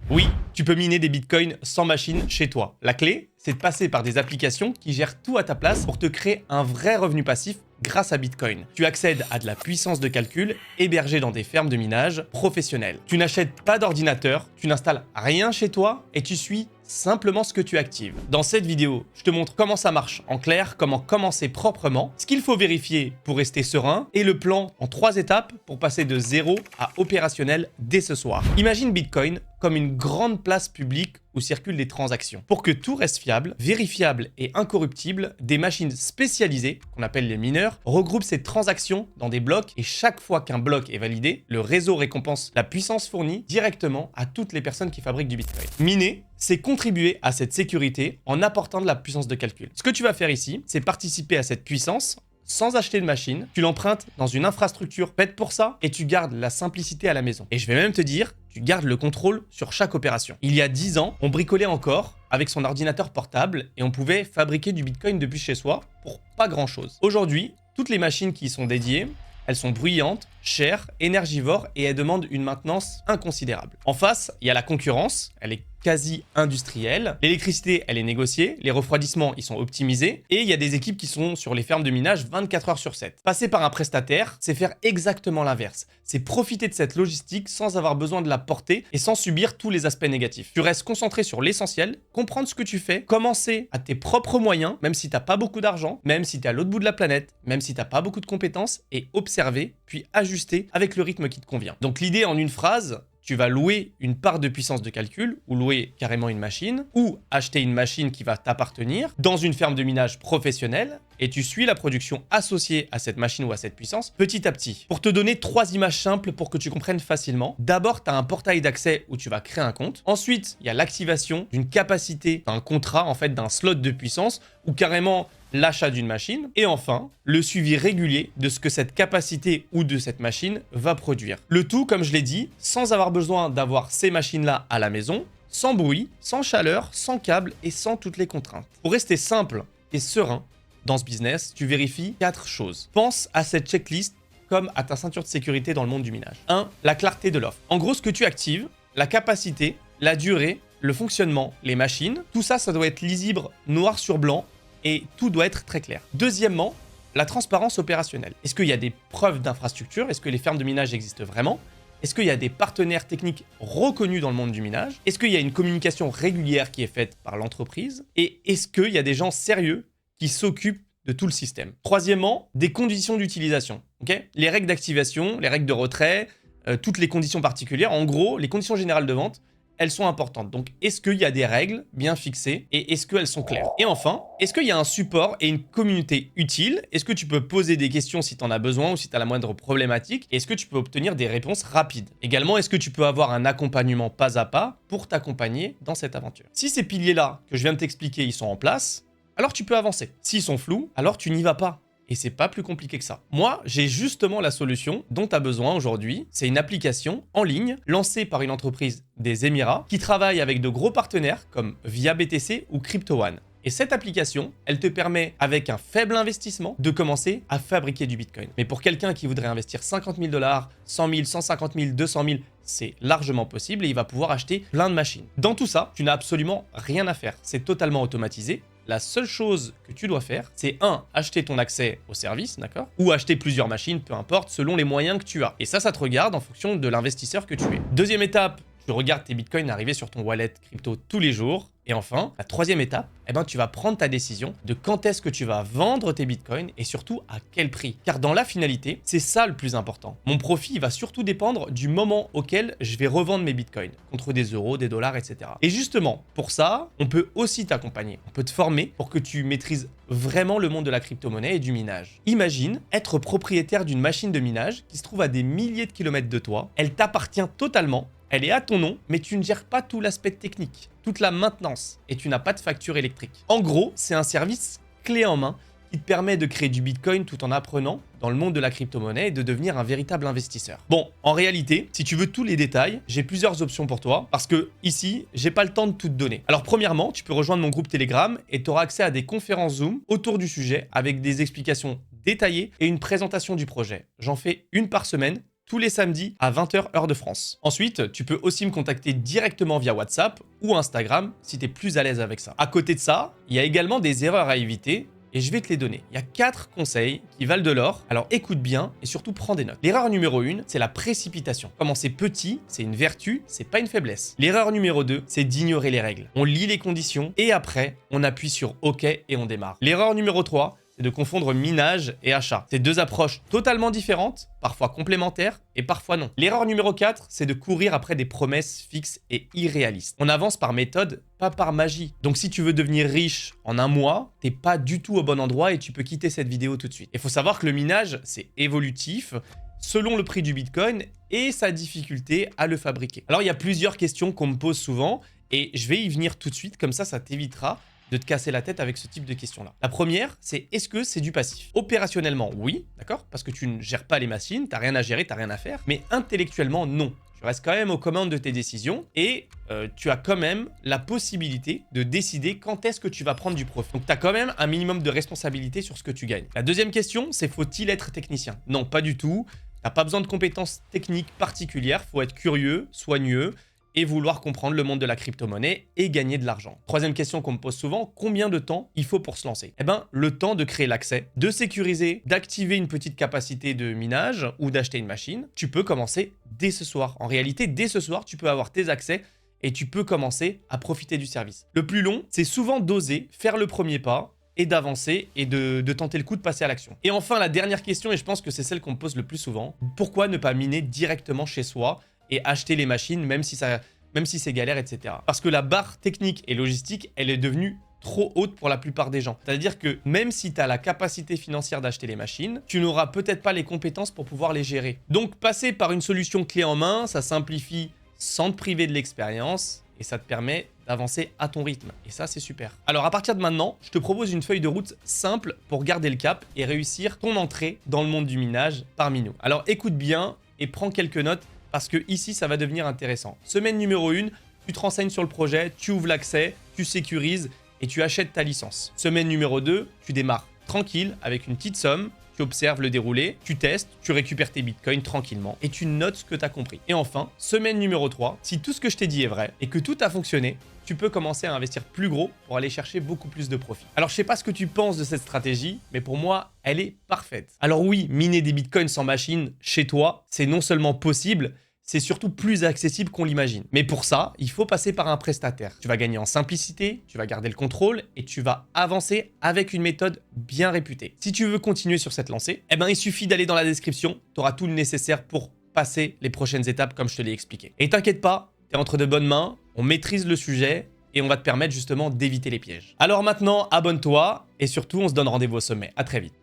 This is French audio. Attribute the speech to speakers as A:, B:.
A: Oui, tu peux miner des bitcoins sans machine chez toi. La clé, c'est de passer par des applications qui gèrent tout à ta place pour te créer un vrai revenu passif grâce à Bitcoin. Tu accèdes à de la puissance de calcul hébergée dans des fermes de minage professionnelles. Tu n'achètes pas d'ordinateur, tu n'installes rien chez toi et tu suis simplement ce que tu actives. Dans cette vidéo, je te montre comment ça marche en clair, comment commencer proprement, ce qu'il faut vérifier pour rester serein et le plan en 3 étapes pour passer de 0 à opérationnel dès ce soir. Imagine Bitcoin comme une grande place publique où circulent des transactions. Pour que tout reste fiable, vérifiable et incorruptible, des machines spécialisées, qu'on appelle les mineurs, regroupent ces transactions dans des blocs et chaque fois qu'un bloc est validé, le réseau récompense la puissance fournie directement à toutes les personnes qui fabriquent du Bitcoin. Miner, c'est contribuer à cette sécurité en apportant de la puissance de calcul. Ce que tu vas faire ici, c'est participer à cette puissance sans acheter de machine, tu l'empruntes dans une infrastructure faite pour ça et tu gardes la simplicité à la maison. Et je vais même te dire, tu gardes le contrôle sur chaque opération. Il y a 10 ans, on bricolait encore avec son ordinateur portable et on pouvait fabriquer du Bitcoin depuis chez soi pour pas grand chose. Aujourd'hui, toutes les machines qui y sont dédiées, elles sont bruyantes, chères, énergivores et elles demandent une maintenance inconsidérable. En face, il y a la concurrence, elle est quasi industrielle. L'électricité, elle est négociée, les refroidissements, ils sont optimisés et il y a des équipes qui sont sur les fermes de minage 24 heures sur 7. Passer par un prestataire, c'est faire exactement l'inverse. C'est profiter de cette logistique sans avoir besoin de la porter et sans subir tous les aspects négatifs. Tu restes concentré sur l'essentiel, comprendre ce que tu fais, commencer à tes propres moyens, même si t'as pas beaucoup d'argent, même si t'es à l'autre bout de la planète, même si t'as pas beaucoup de compétences et observer, puis ajuster avec le rythme qui te convient. Donc l'idée en une phrase, tu vas louer une part de puissance de calcul ou louer carrément une machine ou acheter une machine qui va t'appartenir dans une ferme de minage professionnelle et tu suis la production associée à cette machine ou à cette puissance petit à petit. Pour te donner 3 images simples pour que tu comprennes facilement, d'abord, tu as un portail d'accès où tu vas créer un compte. Ensuite, il y a l'activation d'une capacité, un contrat en fait d'un slot de puissance ou carrément l'achat d'une machine. Et enfin, le suivi régulier de ce que cette capacité ou de cette machine va produire. Le tout, comme je l'ai dit, sans avoir besoin d'avoir ces machines-là à la maison, sans bruit, sans chaleur, sans câble et sans toutes les contraintes. Pour rester simple et serein dans ce business, tu vérifies 4 choses. Pense à cette checklist comme à ta ceinture de sécurité dans le monde du minage. 1. La clarté de l'offre. En gros, ce que tu actives, la capacité, la durée, le fonctionnement, les machines, tout ça, ça doit être lisible noir sur blanc et tout doit être très clair. Deuxièmement, la transparence opérationnelle. Est-ce qu'il y a des preuves d'infrastructure? Est-ce que les fermes de minage existent vraiment? Est-ce qu'il y a des partenaires techniques reconnus dans le monde du minage? Est-ce qu'il y a une communication régulière qui est faite par l'entreprise? Et est-ce qu'il y a des gens sérieux qui s'occupent de tout le système? Troisièmement, des conditions d'utilisation. Les règles d'activation, les règles de retrait, toutes les conditions particulières. En gros, les conditions générales de vente, elles sont importantes. Donc, est-ce qu'il y a des règles bien fixées et est-ce qu'elles sont claires? Et enfin, est-ce qu'il y a un support et une communauté utile? Est-ce que tu peux poser des questions si tu en as besoin ou si tu as la moindre problématique? Est-ce que tu peux obtenir des réponses rapides? Également, est-ce que tu peux avoir un accompagnement pas à pas pour t'accompagner dans cette aventure? Si ces piliers-là que je viens de t'expliquer, ils sont en place, alors tu peux avancer. S'ils sont flous, alors tu n'y vas pas. Et c'est pas plus compliqué que ça. Moi, j'ai justement la solution dont tu as besoin aujourd'hui. C'est une application en ligne lancée par une entreprise des Émirats qui travaille avec de gros partenaires comme Via BTC ou CryptoOne. Et cette application, elle te permet, avec un faible investissement, de commencer à fabriquer du Bitcoin. Mais pour quelqu'un qui voudrait investir 50 000 $, 100 000, 150 000, 200 000, c'est largement possible et il va pouvoir acheter plein de machines. Dans tout ça, tu n'as absolument rien à faire. C'est totalement automatisé. La seule chose que tu dois faire, c'est acheter ton accès au service, d'accord? Ou acheter plusieurs machines, peu importe, selon les moyens que tu as. Et ça te regarde en fonction de l'investisseur que tu es. Deuxième étape, tu regardes tes bitcoins arriver sur ton wallet crypto tous les jours. Et enfin, la troisième étape, tu vas prendre ta décision de quand est-ce que tu vas vendre tes bitcoins et surtout à quel prix. Car dans la finalité, c'est ça le plus important. Mon profit, il va surtout dépendre du moment auquel je vais revendre mes bitcoins contre des euros, des dollars, etc. Et justement, pour ça, on peut aussi t'accompagner. On peut te former pour que tu maîtrises vraiment le monde de la crypto-monnaie et du minage. Imagine être propriétaire d'une machine de minage qui se trouve à des milliers de kilomètres de toi. Elle t'appartient totalement. Elle est à ton nom, mais tu ne gères pas tout l'aspect technique, toute la maintenance, et tu n'as pas de facture électrique. En gros, c'est un service clé en main qui te permet de créer du Bitcoin tout en apprenant dans le monde de la crypto-monnaie et de devenir un véritable investisseur. Bon, en réalité, si tu veux tous les détails, j'ai plusieurs options pour toi, parce que ici, j'ai pas le temps de tout te donner. Alors premièrement, tu peux rejoindre mon groupe Telegram et tu auras accès à des conférences Zoom autour du sujet avec des explications détaillées et une présentation du projet. J'en fais une par semaine, tous les samedis à 20 h heure de France. Ensuite, tu peux aussi me contacter directement via WhatsApp ou Instagram si tu es plus à l'aise avec ça. À côté de ça, il y a également des erreurs à éviter et je vais te les donner. Il y a 4 conseils qui valent de l'or, alors écoute bien et surtout prends des notes. L'erreur numéro 1, c'est la précipitation. Commencer petit, c'est une vertu, c'est pas une faiblesse. L'erreur numéro 2, c'est d'ignorer les règles. On lit les conditions et après, on appuie sur OK et on démarre. L'erreur numéro 3, c'est de confondre minage et achat. C'est deux approches totalement différentes, parfois complémentaires et parfois non. L'erreur numéro 4, c'est de courir après des promesses fixes et irréalistes. On avance par méthode, pas par magie. Donc si tu veux devenir riche en un mois, t'es pas du tout au bon endroit et tu peux quitter cette vidéo tout de suite. Il faut savoir que le minage, c'est évolutif selon le prix du Bitcoin et sa difficulté à le fabriquer. Alors il y a plusieurs questions qu'on me pose souvent et je vais y venir tout de suite, comme ça t'évitera de te casser la tête avec ce type de questions-là. La première, c'est est-ce que c'est du passif? Opérationnellement, oui, d'accord? Parce que tu ne gères pas les machines, t'as rien à gérer, t'as rien à faire. Mais intellectuellement, non. Tu restes quand même aux commandes de tes décisions et tu as quand même la possibilité de décider quand est-ce que tu vas prendre du profit. Donc, tu as quand même un minimum de responsabilité sur ce que tu gagnes. La deuxième question, c'est faut-il être technicien? Non, pas du tout. T'as pas besoin de compétences techniques particulières. Faut être curieux, soigneux et vouloir comprendre le monde de la crypto-monnaie et gagner de l'argent. Troisième question qu'on me pose souvent, combien de temps il faut pour se lancer? Eh ben, le temps de créer l'accès, de sécuriser, d'activer une petite capacité de minage ou d'acheter une machine. Tu peux commencer dès ce soir. En réalité, dès ce soir, tu peux avoir tes accès et tu peux commencer à profiter du service. Le plus long, c'est souvent d'oser faire le premier pas et d'avancer et de tenter le coup de passer à l'action. Et enfin, la dernière question, et je pense que c'est celle qu'on me pose le plus souvent, pourquoi ne pas miner directement chez soi et acheter les machines, même si c'est galère, etc. Parce que la barre technique et logistique, elle est devenue trop haute pour la plupart des gens. C'est-à-dire que même si tu as la capacité financière d'acheter les machines, tu n'auras peut-être pas les compétences pour pouvoir les gérer. Donc passer par une solution clé en main, ça simplifie sans te priver de l'expérience et ça te permet d'avancer à ton rythme. Et ça, c'est super. Alors à partir de maintenant, je te propose une feuille de route simple pour garder le cap et réussir ton entrée dans le monde du minage parmi nous. Alors écoute bien et prends quelques notes, parce que ici, ça va devenir intéressant. Semaine numéro 1, tu te renseignes sur le projet, tu ouvres l'accès, tu sécurises et tu achètes ta licence. Semaine numéro 2, tu démarres tranquille avec une petite somme, tu observes le déroulé, tu testes, tu récupères tes bitcoins tranquillement et tu notes ce que tu as compris. Et enfin, semaine numéro 3, si tout ce que je t'ai dit est vrai et que tout a fonctionné, tu peux commencer à investir plus gros pour aller chercher beaucoup plus de profit. Alors, je sais pas ce que tu penses de cette stratégie, mais pour moi, elle est parfaite. Alors oui, miner des bitcoins sans machine chez toi, c'est non seulement possible, c'est surtout plus accessible qu'on l'imagine. Mais pour ça, il faut passer par un prestataire. Tu vas gagner en simplicité, tu vas garder le contrôle et tu vas avancer avec une méthode bien réputée. Si tu veux continuer sur cette lancée, eh ben, il suffit d'aller dans la description, tu auras tout le nécessaire pour passer les prochaines étapes comme je te l'ai expliqué. Et t'inquiète pas, tu es entre de bonnes mains, on maîtrise le sujet et on va te permettre justement d'éviter les pièges. Alors maintenant, abonne-toi et surtout, on se donne rendez-vous au sommet. À très vite.